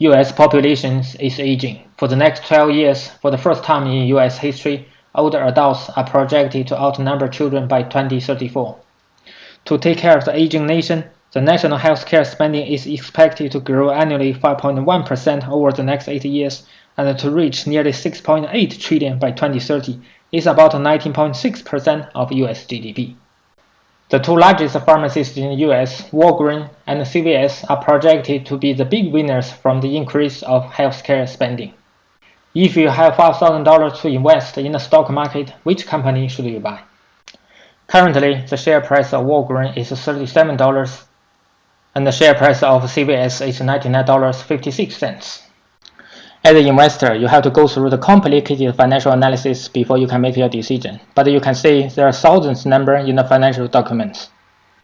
U.S. population is aging. For the next 12 years, for the first time in U.S. history, older adults are projected to outnumber children by 2034. To take care of the aging nation, the national healthcare spending is expected to grow annually 5.1% over the next 8 years, and to reach nearly 6.8 trillion by 2030, is about 19.6% of U.S. GDP. The two largest pharmacies in the U.S., Walgreens and CVS, are projected to be the big winners from the increase of healthcare spending. If you have $5,000 to invest in the stock market, which company should you buy? Currently, the share price of Walgreens is $37, and the share price of CVS is $99.56. As an investor, you have to go through the complicated financial analysis before you can make your decision, but you can see there are thousands numbers in the financial documents.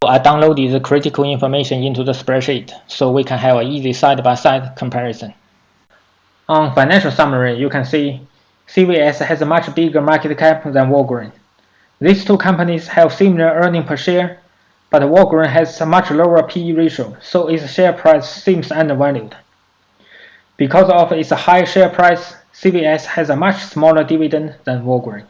I downloaded the critical information into the spreadsheet so we can have an easy side-by-side comparison. On financial summary, you can see CVS has a much bigger market cap than Walgreens. These two companies have similar earnings per share, but Walgreens has a much lower PE ratio, so its share price seems undervalued. Because of its high share price, CVS has a much smaller dividend than Walgreens.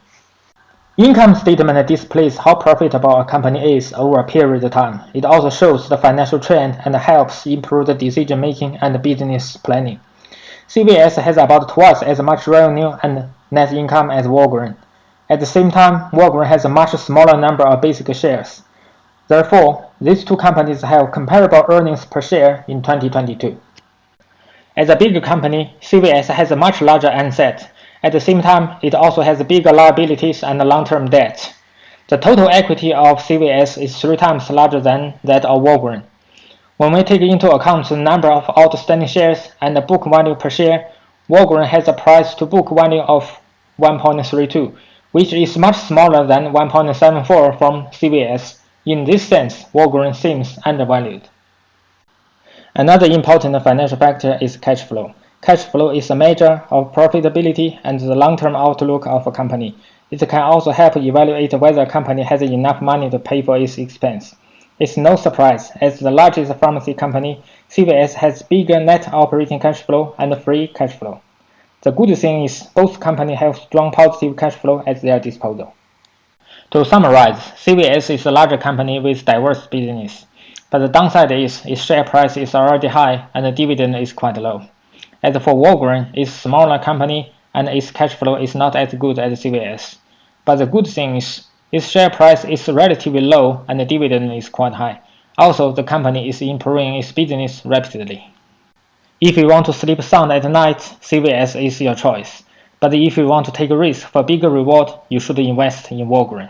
Income statement displays how profitable a company is over a period of time. It also shows the financial trend and helps improve the decision making and business planning. CVS has about twice as much revenue and net income as Walgreens. At the same time, Walgreens has a much smaller number of basic shares. Therefore, these two companies have comparable earnings per share in 2022. As a bigger company, CVS has a much larger asset. At the same time, it also has bigger liabilities and long-term debt. The total equity of CVS is 3 times larger than that of Walgreens. When we take into account the number of outstanding shares and the book value per share, Walgreens has a price-to-book value of 1.32, which is much smaller than 1.74 from CVS. In this sense, Walgreens seems undervalued. Another important financial factor is cash flow. Cash flow is a measure of profitability and the long-term outlook of a company. It can also help evaluate whether a company has enough money to pay for its expense. It's no surprise, as the largest pharmacy company, CVS has bigger net operating cash flow and free cash flow. The good thing is both companies have strong positive cash flow at their disposal. To summarize, CVS is a larger company with diverse business. But the downside is its share price is already high and the dividend is quite low. As for Walgreens, it's a smaller company and its cash flow is not as good as CVS. But the good thing is its share price is relatively low and the dividend is quite high. Also, the company is improving its business rapidly. If you want to sleep sound at night, CVS is your choice. But if you want to take a risk for bigger reward, you should invest in Walgreens.